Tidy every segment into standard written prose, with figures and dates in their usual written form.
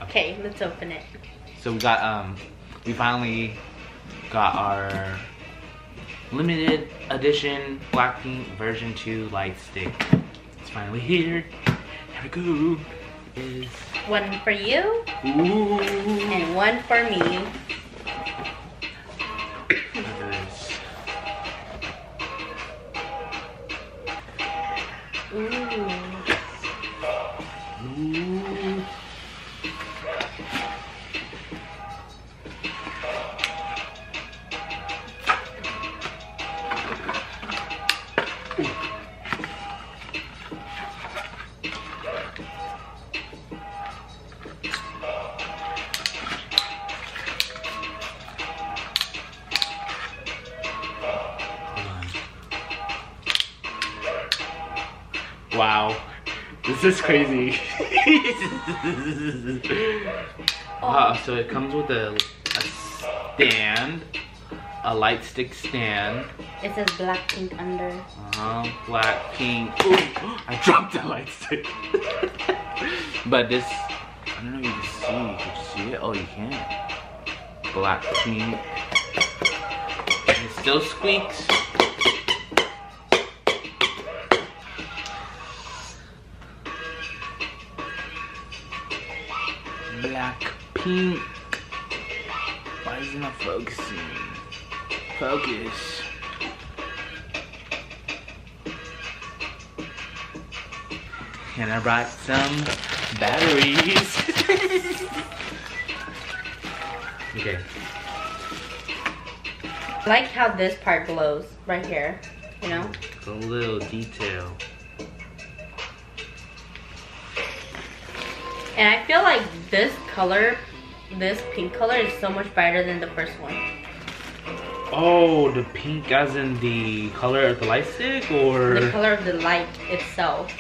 Okay, let's open it. So we finally got our limited edition Blackpink version 2 Lightstick. It's finally here. Here we go. Is one for you. Ooh. And one for me. Look at this. Ooh. Ooh. Wow, this is crazy. Wow, so it comes with a stand, a light stick stand. It says Blackpink under. Blackpink. Ooh, I dropped the light stick. But this, I don't know if you can see. Can you see it? Oh, you can. Blackpink. And it still squeaks. Blackpink. Why is it not focusing? Focus. And I brought some batteries. Okay. I like how this part glows right here, you know? A little detail. And I feel like this color, this pink color is so much brighter than the first one. Oh, the pink as in the color of the light stick, or? The color of the light itself.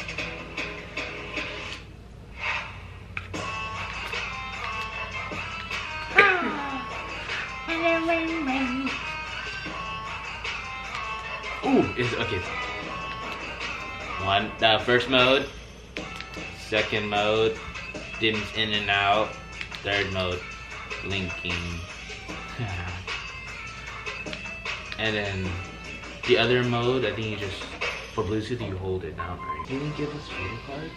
Ooh, is okay. One, first mode, second mode, dims in and out, third mode, blinking. And then the other mode, I think you just, for Bluetooth, you hold it down, right? You didn't give us photo cards?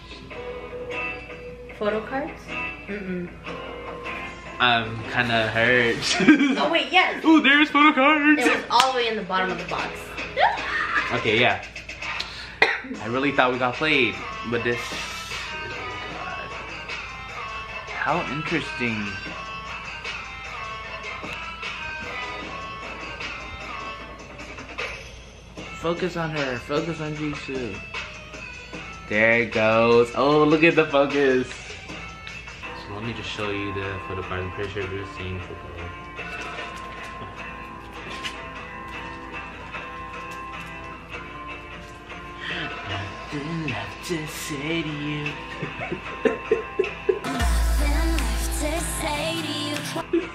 Photo cards? Mm-mm. I'm kinda hurt. Oh wait, yes! Ooh, there's photo cards! It was all the way in the bottom of the box. Okay, yeah. I really thought we got played, but this... God. How interesting. Focus on her. Focus on Jisoo. There it goes. Oh, look at the focus. So let me just show you the photo card. I'm pretty sure we're the same photo. Nothing left to say to you. Nothing left to say to you.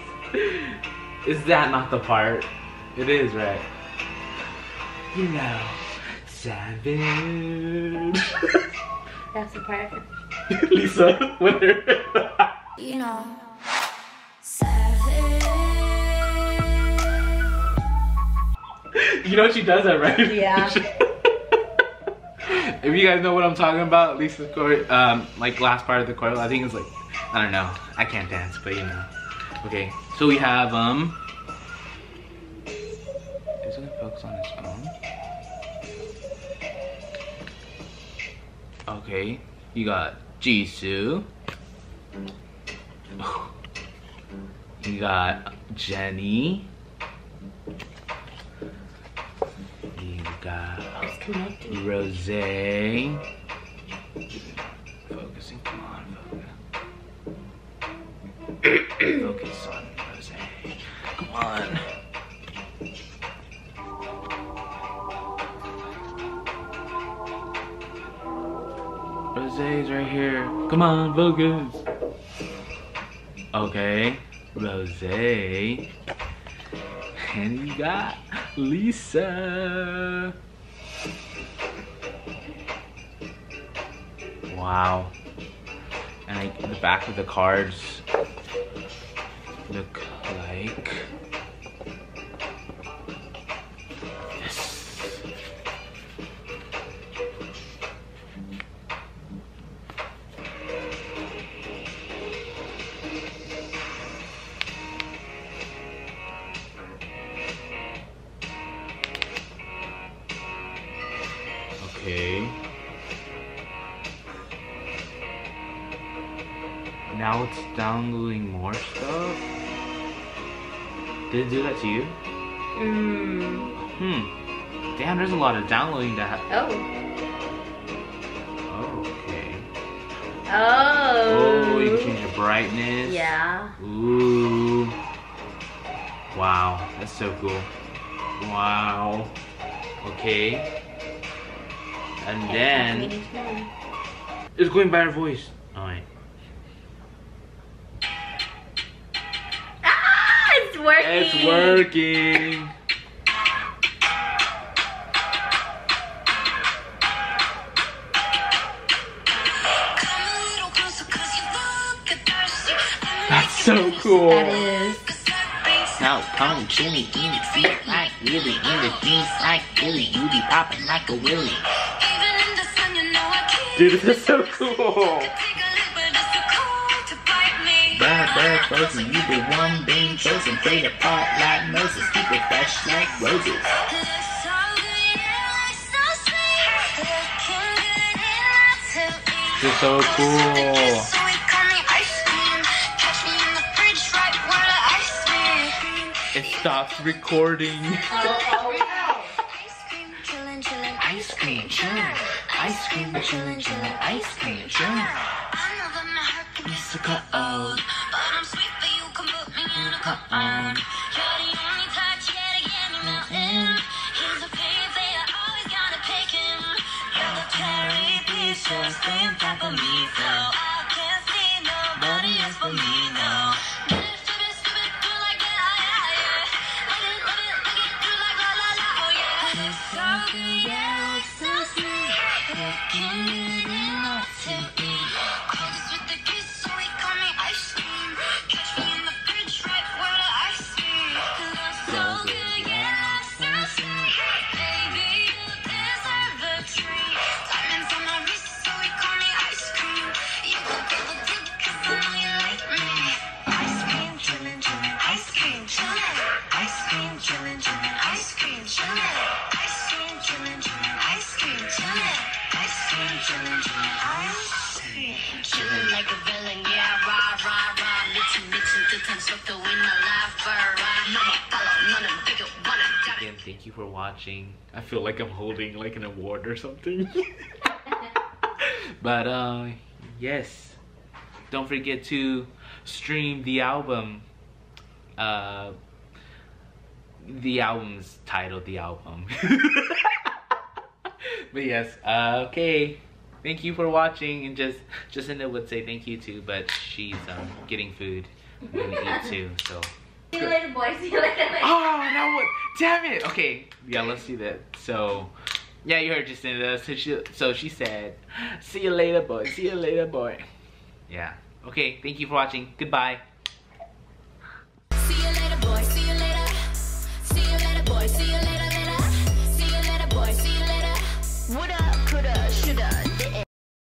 Is that not the part? It is, right? You know, savage. That's the part. Lisa, with her. You know, savage. You know she does that, right? Yeah. If you guys know what I'm talking about, Lisa's choreo, like last part of the choreo, I think it's like, I don't know. I can't dance, but you know. Okay, so we have, is it focus on his phone? Okay, you got Jisoo. You got Jenny. You got Rose. Focusing, come on, focus. Focus on Rose. Come on. Rose's right here. Come on, focus. Okay, Rose. And you got Lisa. Wow. And like the back of the cards look like this. Okay. Now it's downloading more stuff. Did it do that to you? Damn, there's a lot of downloading that. Oh. Okay. Oh. Oh, you can change the brightness. Yeah. Ooh. Wow, that's so cool. Wow. Okay. And then it's going by her voice. Alright. Ah, it's working. It's working. That's so cool. That is. So come chilly in the seat like really in the jeans like Billy. You be popping like a willy. Dude, this is so cool. Bad frozen, you the one being chosen. Played apart like Moses, keep it fresh like roses. This is so cool. It stops recording. Ice cream chillin', ice cream chillin', chillin', ice cream chillin'. Mr. Cut-O. Cut-on. Nobody else but me now. Again, thank you for watching. I feel like I'm holding like an award or something. But yes, don't forget to stream the album. The album's titled The Album. But yes, okay. Thank you for watching, and Jacinda would say thank you too, but she's getting food. I'm gonna eat too, so. See you later, boys. See you later. Oh, now what? Damn it. Okay, yeah, let's do that. So, yeah, you heard Jacinda. So she said, see you later, boy. See you later, boy. Yeah. Okay, thank you for watching. Goodbye. See you later, boy. See you later. See you later, boy. See you later, later. See you later, boy. See you later. What up?